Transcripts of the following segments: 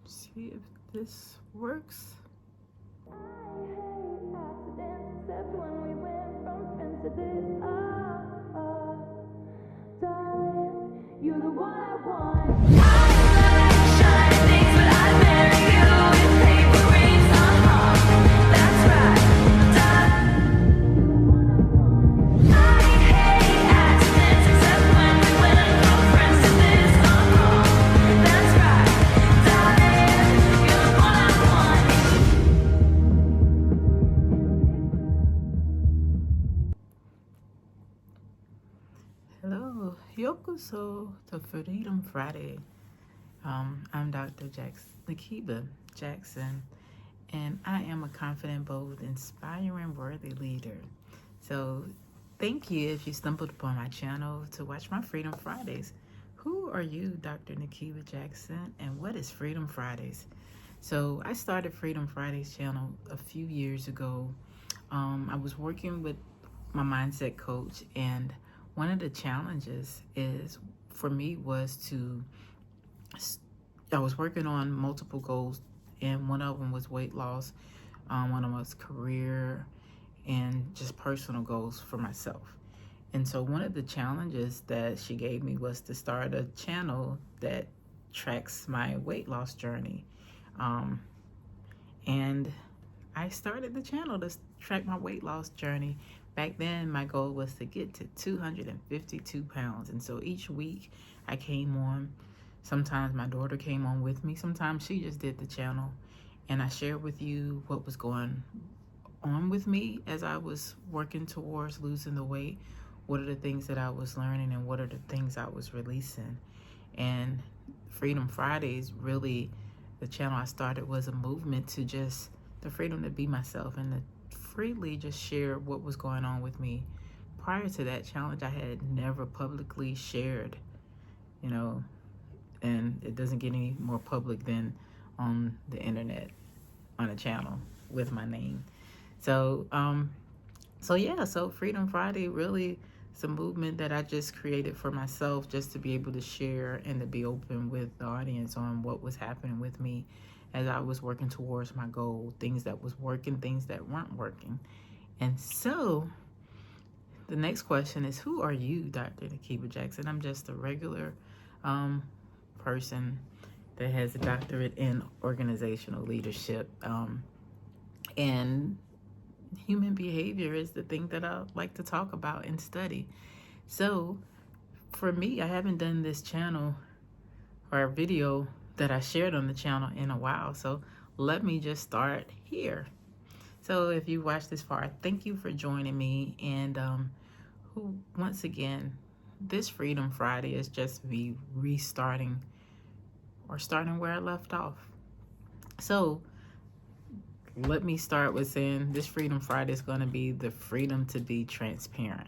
See if this works. You're the one I want. Hello, yokoso to Freedom Friday. I'm Dr. Nakiba Jackson, and I am a confident, bold, inspiring, worthy leader. So, thank you if you stumbled upon my channel to watch my Freedom Fridays. Who are you, Dr. Nakiba Jackson, and what is Freedom Fridays? So, I started Freedom Fridays channel a few years ago. I was working with my mindset coach, and one of the challenges is for me was I was working on multiple goals, and one of them was weight loss, one of them was career, and just personal goals for myself. And so one of the challenges that she gave me was to start a channel that tracks my weight loss journey. And I started the channel to track my weight loss journey. Back then, my goal was to get to 252 pounds. And so each week I came on. Sometimes my daughter came on with me. Sometimes she just did the channel. And I shared with you what was going on with me as I was working towards losing the weight. What are the things that I was learning, and what are the things I was releasing? And Freedom Fridays, really, the channel I started was a movement to just the freedom to be myself and to freely just share what was going on with me. Prior to that challenge, I had never publicly shared, and it doesn't get any more public than on the internet, on a channel with my name. So Freedom Friday really is a movement that I just created for myself, just to be able to share and to be open with the audience on what was happening with me as I was working towards my goal, things that was working, things that weren't working. And so the next question is, who are you, Dr. Nakiba Jackson? I'm just a regular person that has a doctorate in organizational leadership. And human behavior is the thing that I like to talk about and study. So for me, I haven't done this channel or video that I shared on the channel in a while. So let me just start here. So if you watched this far, thank you for joining me. And once again, this Freedom Friday is just me restarting or starting where I left off. So let me start with saying this Freedom Friday is going to be the freedom to be transparent.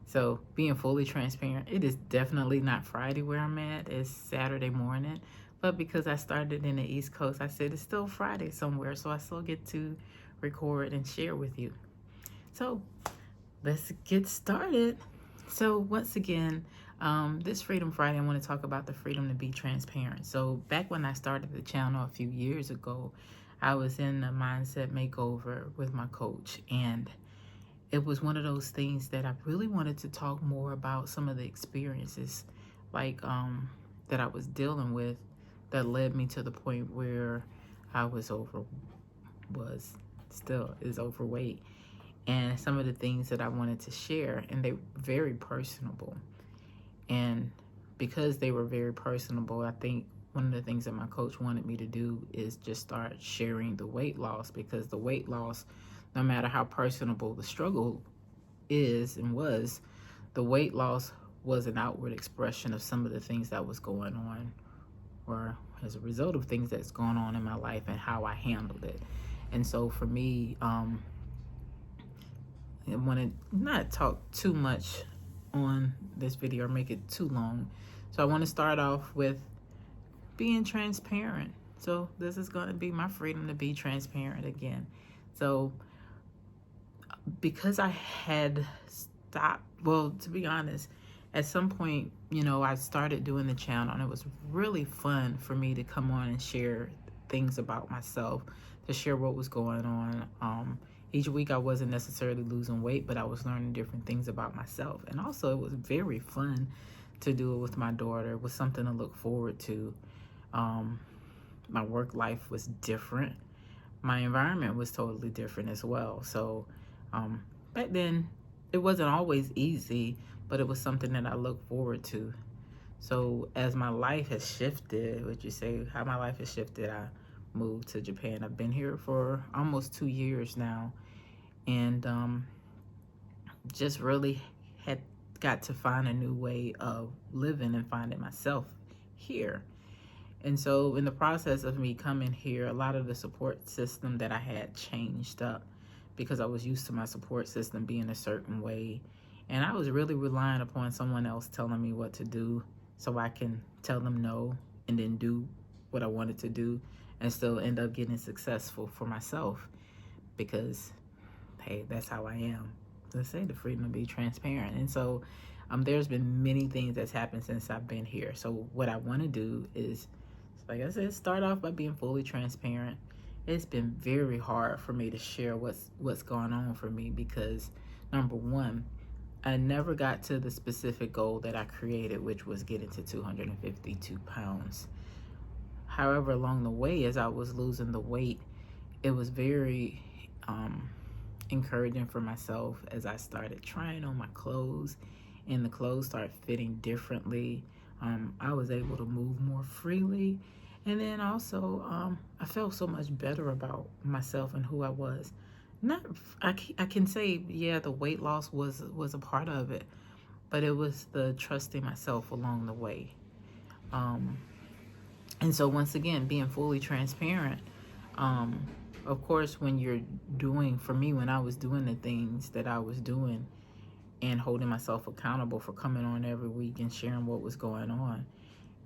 So being fully transparent, it is definitely not Friday where I'm at. It's Saturday morning. But because I started in the East Coast, I said it's still Friday somewhere. So I still get to record and share with you. So let's get started. So once again, this Freedom Friday, I want to talk about the freedom to be transparent. So back when I started the channel a few years ago, I was in a mindset makeover with my coach, and it was one of those things that I really wanted to talk more about some of the experiences that I was dealing with that led me to the point where I still is overweight, and some of the things that I wanted to share, and they were very personable. And because they were very personable, I think one of the things that my coach wanted me to do is just start sharing the weight loss, because the weight loss, no matter how personable the struggle is and was, the weight loss was an outward expression of some of the things that was going on, or as a result of things that's going on in my life and how I handled it. And so for me, I want to not talk too much on this video or make it too long. So I want to start off with being transparent. So this is going to be my freedom to be transparent again. So because I had stopped, well, to be honest, at some point, I started doing the channel, and it was really fun for me to come on and share things about myself, to share what was going on. Each week I wasn't necessarily losing weight, but I was learning different things about myself. And also it was very fun to do it with my daughter. It was something to look forward to. My work life was different. My environment was totally different as well. So back then it wasn't always easy, but it was something that I looked forward to. So as my life has shifted, would you say how my life has shifted? I moved to Japan. I've been here for almost 2 years now, and just really had got to find a new way of living and finding myself here. And so in the process of me coming here, a lot of the support system that I had changed up, because I was used to my support system being a certain way. And I was really relying upon someone else telling me what to do so I can tell them no and then do what I wanted to do and still end up getting successful for myself, because, hey, that's how I am. Let's say the freedom to be transparent. And so there's been many things that's happened since I've been here. So what I want to do is, like I said, start off by being fully transparent. It's been very hard for me to share what's going on for me, because number one, I never got to the specific goal that I created, which was getting to 252 pounds. However, along the way, as I was losing the weight, it was very encouraging for myself as I started trying on my clothes, and the clothes started fitting differently. I was able to move more freely. And then also, I felt so much better about myself and who I was. I can say, yeah, the weight loss was a part of it, but it was the trusting myself along the way. And so once again, being fully transparent, of course, when you're doing, for me, when I was doing the things that I was doing and holding myself accountable for coming on every week and sharing what was going on,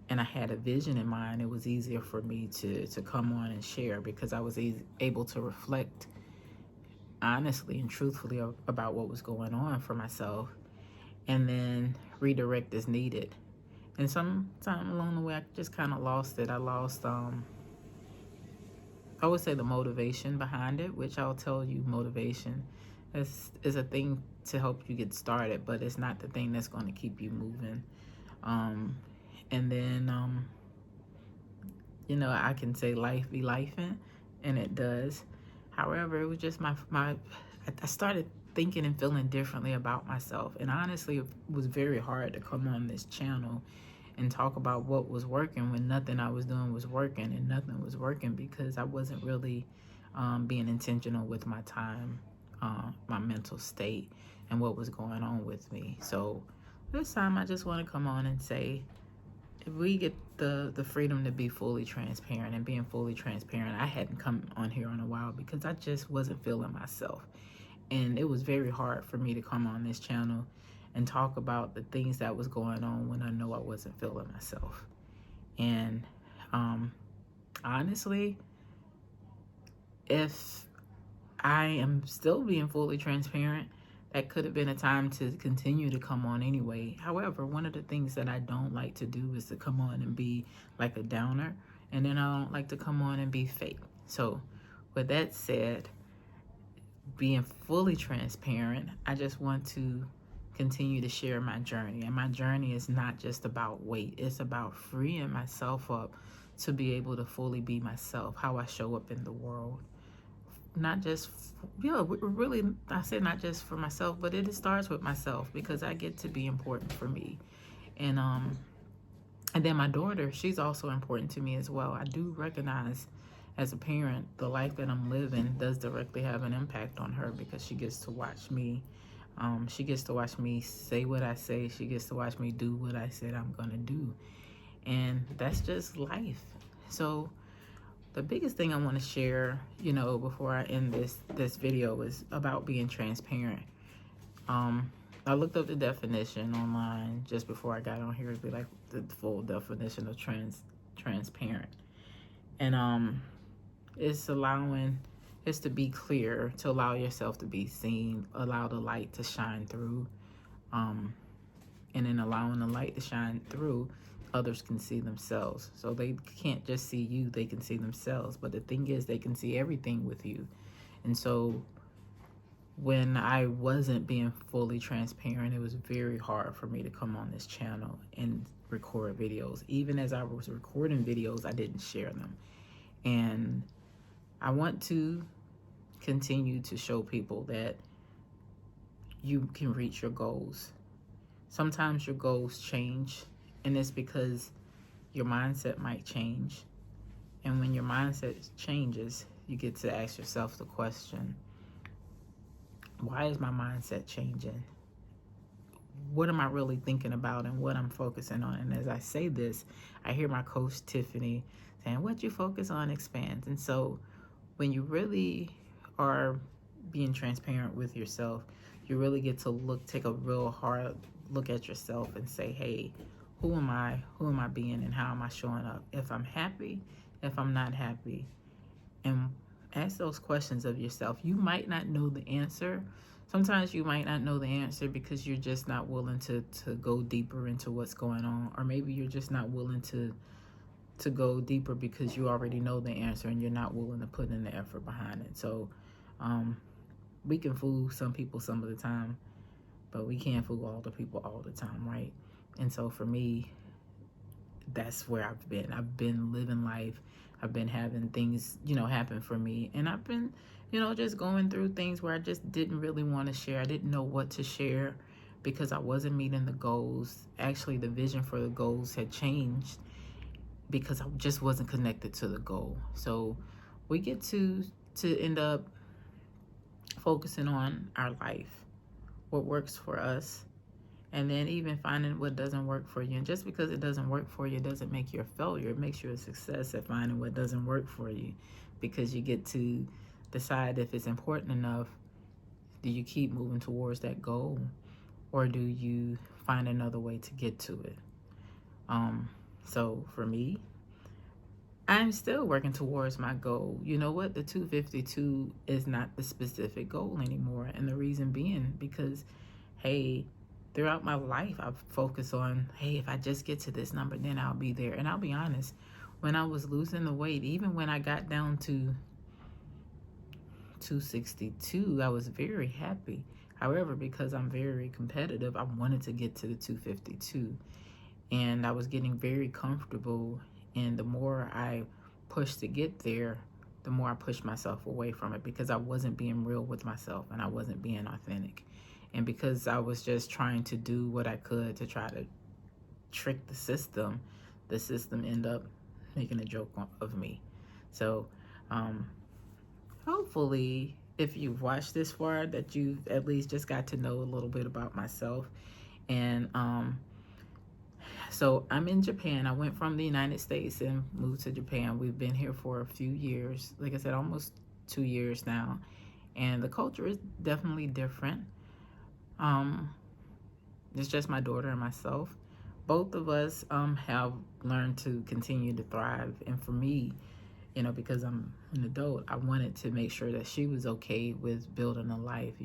and I had a vision in mind, it was easier for me to come on and share, because I was able to reflect honestly and truthfully about what was going on for myself, and then redirect as needed. And sometime along the way, I just kind of lost it. I lost, I would say, the motivation behind it, which I'll tell you, motivation is a thing to help you get started, but it's not the thing that's going to keep you moving. And then, you know, I can say life be lifing, and it does. However, it was just I started thinking and feeling differently about myself. And honestly, it was very hard to come on this channel and talk about what was working when nothing I was doing was working, and nothing was working because I wasn't really being intentional with my time, my mental state, and what was going on with me. So this time I just want to come on and say, if we get the freedom to be fully transparent, and being fully transparent, I hadn't come on here in a while because I just wasn't feeling myself. And it was very hard for me to come on this channel and talk about the things that was going on when I know I wasn't feeling myself. And honestly, if I am still being fully transparent, that could have been a time to continue to come on anyway. However, one of the things that I don't like to do is to come on and be like a downer, and then I don't like to come on and be fake. So with that said, being fully transparent, I just want to continue to share my journey. And my journey is not just about weight. It's about freeing myself up to be able to fully be myself, how I show up in the world. Not just, really, I say not just for myself, but it starts with myself, because I get to be important for me. And then my daughter, she's also important to me as well. I do recognize as a parent, the life that I'm living does directly have an impact on her, because she gets to watch me. She gets to watch me say what I say. She gets to watch me do what I said I'm gonna do. And that's just life. So the biggest thing I want to share, you know, before I end this video is about being transparent. I looked up the definition online just before I got on here. It'd be like the full definition of transparent. And it's to be clear, to allow yourself to be seen, allow the light to shine through. And in allowing the light to shine through, others can see themselves. So they can't just see you, they can see themselves. But the thing is, they can see everything with you. And so when I wasn't being fully transparent, it was very hard for me to come on this channel and record videos. Even as I was recording videos, I didn't share them. And I want to continue to show people that you can reach your goals. Sometimes your goals change, and it's because your mindset might change. And when your mindset changes, you get to ask yourself the question, why is my mindset changing? What am I really thinking about and what I'm focusing on? And as I say this, I hear my coach Tiffany saying, what you focus on expands. And so when you really are being transparent with yourself, you really get to take a real hard look at yourself and say, hey, who am I being, and how am I showing up? If I'm happy, if I'm not happy. And ask those questions of yourself. You might not know the answer. Sometimes you might not know the answer because you're just not willing to go deeper into what's going on. Or maybe you're just not willing to go deeper because you already know the answer and you're not willing to put in the effort behind it. So we can fool some people some of the time, but we can't fool all the people all the time, right? And so for me, that's where I've been. I've been living life. I've been having things, happen for me. And I've been, just going through things where I just didn't really want to share. I didn't know what to share because I wasn't meeting the goals. Actually, the vision for the goals had changed because I just wasn't connected to the goal. So we get to end up focusing on our life, what works for us, and then even finding what doesn't work for you. And just because it doesn't work for you doesn't make you a failure. It makes you a success at finding what doesn't work for you, because you get to decide if it's important enough. Do you keep moving towards that goal, or do you find another way to get to it? So for me, I'm still working towards my goal. You know what? The 252 is not the specific goal anymore. And the reason being because, hey, throughout my life, I've focused on, hey, if I just get to this number, then I'll be there. And I'll be honest, when I was losing the weight, even when I got down to 262, I was very happy. However, because I'm very competitive, I wanted to get to the 252. And I was getting very comfortable. And the more I pushed to get there, the more I pushed myself away from it, because I wasn't being real with myself and I wasn't being authentic. And because I was just trying to do what I could to try to trick the system ended up making a joke of me. So hopefully, if you've watched this far, that you've at least just got to know a little bit about myself. And so I'm in Japan. I went from the United States and moved to Japan. We've been here for a few years. Like I said, almost 2 years now. And the culture is definitely different. It's just my daughter and myself. Both of us have learned to continue to thrive. And for me, because I'm an adult, I wanted to make sure that she was okay with building a life,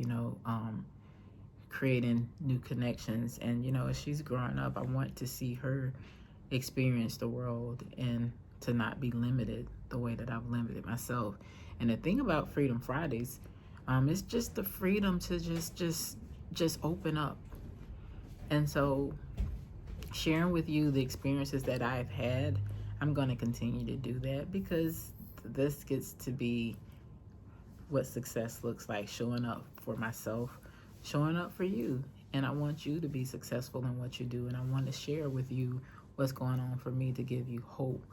creating new connections. And, as she's growing up, I want to see her experience the world and to not be limited the way that I've limited myself. And the thing about Freedom Fridays, it's just the freedom to just open up. And so sharing with you the experiences that I've had, I'm going to continue to do that, because this gets to be what success looks like, showing up for myself, showing up for you. And I want you to be successful in what you do. And I want to share with you what's going on for me, to give you hope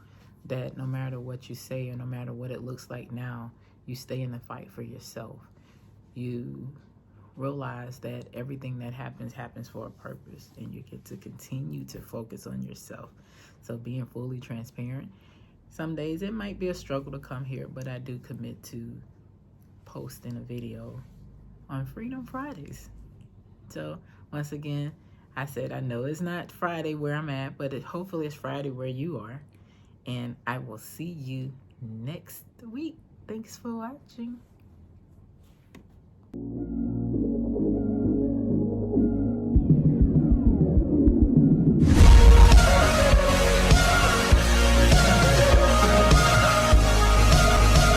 that no matter what you say or no matter what it looks like now, you stay in the fight for yourself. You realize that everything that happens for a purpose, and you get to continue to focus on yourself. So being fully transparent, some days it might be a struggle to come here, but I do commit to posting a video on Freedom Fridays. So once again, I said, I know it's not Friday where I'm at, but hopefully it's Friday where you are. And I will see you next week. Thanks for watching.